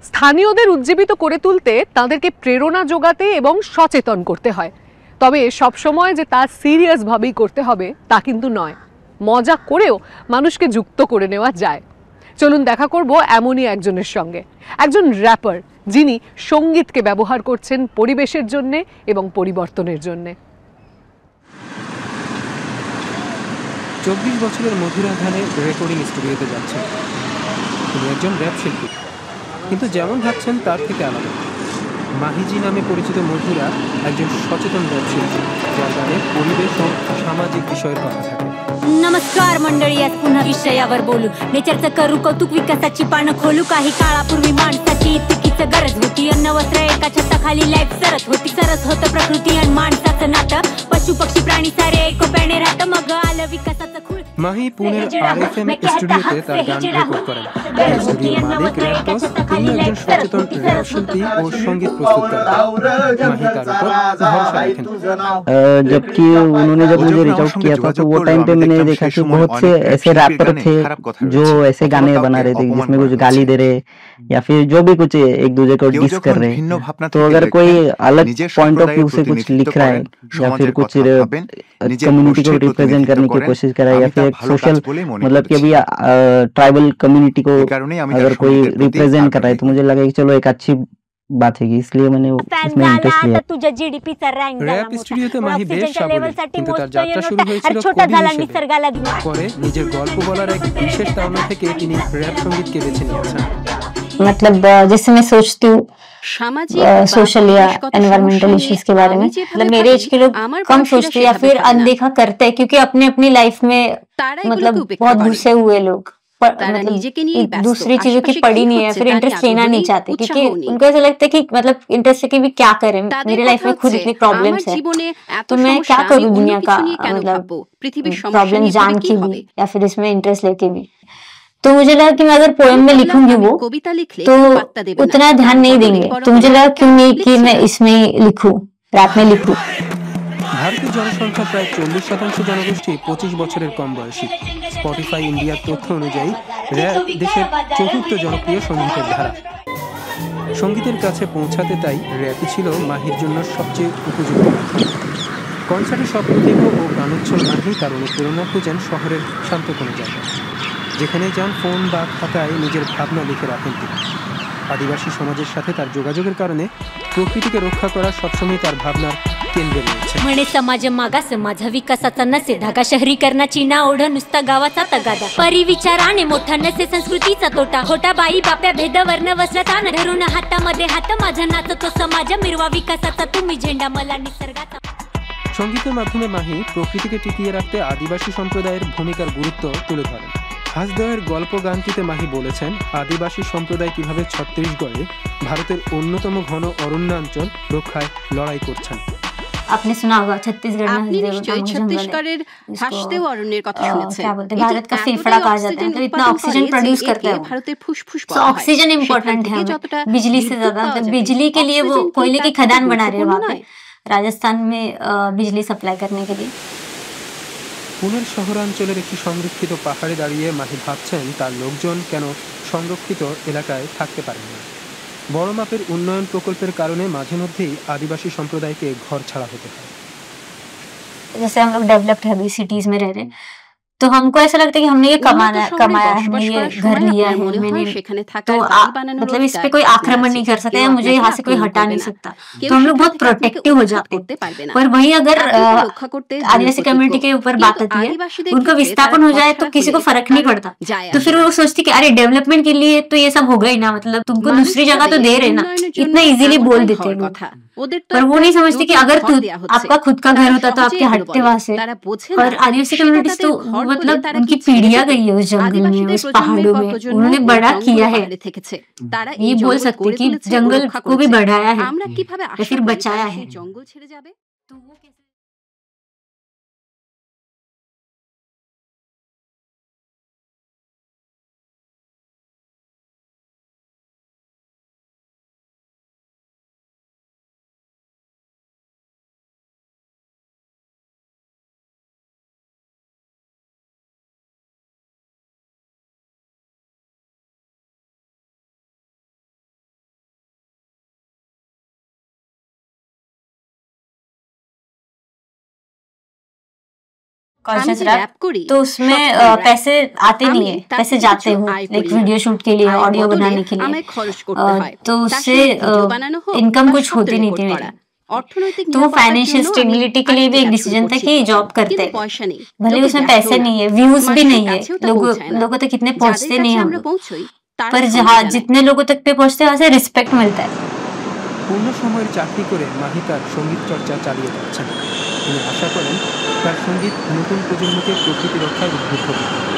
স্থানীয়দের উজ্জীবিত করে তুলতে তাদেরকে প্রেরণা যোগাতে এবং সচেতন করতে হয়। তবে সবসময় যে তা সিরিয়াসভাবেই করতে হবে তা কিন্তু নয়, মজা করেও মানুষকে যুক্ত করে নেওয়া যায়। চলুন দেখা করব এমনই একজনের সঙ্গে, একজন র্যাপার যিনি সঙ্গীতকে ব্যবহার করছেন পরিবেশের জন্য এবং পরিবর্তনের জন্য। 24 বছরের মধুরা ধানে রেকর্ডিং স্টুডিওতে যাচ্ছেন। তিনি একজন র্যাপ শিল্পী, কিন্তু যেমন ভাবছেন তার থেকে আলাদা। মাহিজি নামে পরিচিত মধুরা একজন সচেতন র্যাপ শিল্পী, যার গানে परीवेश व सामाजिक विषयावर कथा থাকে। नमस्कार मंडळी, आज पुन्हा विषयावर बोलू। नेचरचं करू कौतुक, विकासाची पानं खोलू। काही काळापूर्वी माणसाची इतकीच गरज होती, अन्न वस्त्र एका छताखाली लाईफ सरत होती। सरस होतं प्रकृती आणि माणसाचं नातं, पशु पक्षी प्राणी सारे एकोप्याने राहतं। मग आलं विकासाचं खूळ। মাহি পুনের আরএফএম স্টুডিওতে তার গান রেকর্ড করেন। স্টুডিওর মালিক র্যাপটস, তিনি একজন সচেতন র্যাপ শিল্পী ও সঙ্গীত প্রস্তুতকারী। মাহি তার উপর ভরসা রাখেন। जबकि उन्होंने जब मुझे रीच आउट किया था तो वो टाइम पे मैंने देखा कि बहुत से ऐसे रैपर थे जो ऐसे गाने बना रहे थे जिसमें कुछ गाली दे रहे या फिर जो भी कुछ एक दूसरे को डिस कर रहे। तो अगर कोई अलग पॉइंट ऑफ व्यू से कुछ लिख रहा है या फिर कुछ कम्युनिटी को रिप्रेजेंट करने की कोशिश कर रहा है या फिर सोशल मतलब कि अभी ट्राइबल कम्युनिटी को अगर कोई रिप्रेजेंट कर रहा है तो मुझे लगा कि चलो एक अच्छी बात है, इसलिए मैंने इसमें इंटरेस्ट लिया। तुझ्या जीडीपीचा रँक रॅप स्टुडिओতে মাহি বেশ সাবলীল, কিন্তু তার যাত্রা শুরু হয়েছিল छोटा झाला निसर्गाला धुवा। পরে নিজের গল্প বলার এক বিশেষ তাড়না থেকে তিনি র‍্যাপ সঙ্গীতকে বেছে নিয়েছেন। मतलब जैसे मैं सोचती हूँ सोशल या एनवायरमेंटल इश्यूज के बारे में, मतलब मेरे एज के लोग कम सोचते या फिर अनदेखा करते हैं, क्योंकि अपने अपनी लाइफ में मतलब बहुत घुसे हुए लोग मतलब दूसरी चीजों की पड़ी नहीं है, फिर इंटरेस्ट लेना नहीं चाहते, क्योंकि उनको ऐसा लगता है कि मतलब इंटरेस्ट लेके भी क्या करें, मेरे लाइफ में खुद इतनी प्रॉब्लम्स है तो मैं क्या करूं दुनिया का मतलब प्रॉब्लम जान के भी या फिर इसमें इंटरेस्ट लेके भी। तो मुझे लगा कि मैं अगर पोएम में लिखूंगी वो तो उतना ध्यान नहीं देंगे, तो मुझे लगा क्यों नहीं कि मैं इसमें लिखूं, रैप में लिखूं। ভারতের জনসংখ্যার প্রায় 40% জনগোষ্ঠী 25 বছরের কম বয়সী। স্পটিফাই ইন্ডিয়ার তথ্য অনুযায়ী র‍্যাপ দেশের চতুর্থ জনপ্রিয় সঙ্গীতের ধারা। সঙ্গীতের কাছে পৌঁছাতে তাই র‍্যাপই ছিল মাহির জন্য সবচেয়ে উপযুক্ত। কনসার্টে স্বপ্নদীপ ও গানোচ্ছল মাহি তার অনুপ্রেরণা খুঁজেন শহরের শান্ত কোনো জায়গায়, যেখানে যান ফোন বা খাতায় নিজের ভাবনা লিখে রাখেন তিনি। আদিবাসী সমাজের সাথে তার যোগাযোগের কারণে প্রকৃতিকে রক্ষা করা সবসময় তার ভাবনার केंद्र रहिছে। म्हणे समाज मागास माझा विकासाचा नसे धागा, शहरीकरणाची ना ओढ नुसता गावाचा तगादा। परिविचाराने मोठा नसे संस्कृतीचा तोटा, खोटा बाई बाप्या भेद वर्ण वस्त्रतान धरून हातामध्ये हात माझा नाचतो समाज, मिरवा विकासाचा तुम्ही झेंडा मला निसर्गाचा। সঙ্গীতের মাধ্যমে মাহি প্রকৃতিকে টিকিয়ে রাখতে আদিবাসী সম্প্রদায়ের ভূমিকার গুরুত্ব তুলে ধরেন। হাসদয়ের গল্প গানটিতে মাহি বলেছেন আদিবাসী সম্প্রদায় কিভাবে ছত্তিশগড়ে ভারতের অন্যতম ঘন অরণ্যাঞ্চল রক্ষায় লড়াই করছেন। आपने सुना होगा छत्तीसगढ़ में छत्तीसगढ़ের হাসদেও অরণ্যের কথা শুনেছেন। क्या बोलते हैं, भारत का फेफड़ा कहा जाता है, तो इतना ऑक्सीजन प्रोड्यूस करता है भारतेर फुसफुस। तो ऑक्सीजन इम्पोर्टेंट है बिजली से ज्यादा, मतलब बिजली के लिए वो कोयले की खदान बना रहे हैं वहाँ पे राजस्थान में बिजली सप्लाई करने के लिए। পুনের শহরাঞ্চলের একটি সংরক্ষিত পাহাড়ে দাঁড়িয়ে মাহি ভাবছেন তার লোকজন কেন সংরক্ষিত এলাকায় থাকতে পারেন না। বড় মাপের উন্নয়ন প্রকল্পের কারণে মাঝে মধ্যেই আদিবাসী সম্প্রদায়কে ঘর ছাড়া হতে হয়। जैसे हम लोग डेवलप्ड है सिटीज में रह रहे, तो हमको ऐसा लगता है कि हमने ये कमाया हमने ये घर लिया है, मैंने तो मतलब इस पे कोई आक्रमण नहीं कर सकता, मुझे यहाँ से कोई हटा नहीं सकता, तो हम लोग बहुत प्रोटेक्टिव हो जाते हैं। पर वहीं अगर आदिवासी कम्युनिटी के ऊपर बात आती है, उनका विस्थापन हो जाए तो किसी को फर्क नहीं पड़ता, तो फिर वो सोचती कि अरे डेवलपमेंट के लिए तो ये सब होगा ही ना, मतलब तुमको दूसरी जगह तो दे रहे ना, इतना इजीली बोल देते हैं। पर वो नहीं समझते कि अगर आपका खुद का घर होता तो आपके हटते वहां से। और आदिवासी कम्युनिटीज तो मतलब उनकी पीढ़ियां गई है उस जंगल में, उस पहाड़ों में, उन्होंने बड़ा किया है। ये बोल सकते कि जंगल को भी बढ़ाया है या फिर बचाया है। कॉन्शियस रैप, तो उसमें पैसे आते नहीं है, पैसे जाते हैं लाइक वीडियो शूट के लिए, ऑडियो बनाने के लिए, तो उससे इनकम कुछ होती नहीं थी मेरी। तो वो फाइनेंशियल स्टेबिलिटी के लिए भी एक डिसीजन था कि जॉब करते, भले उसमें पैसे नहीं है, व्यूज भी नहीं है, लोगों तक इतने पहुंचते नहीं हम लोग, पर जहाँ जितने लोगों तक पे पहुंचते हैं वहाँ से रिस्पेक्ट मिलता है। পূর্ণ সময়ের চাকরি করে মাহি তার সঙ্গীত চর্চা চালিয়ে যাচ্ছেন। তিনি আশা করেন তার সঙ্গীত নতুন প্রজন্মকে প্রকৃতি রক্ষায় উদ্বুদ্ধ করবে।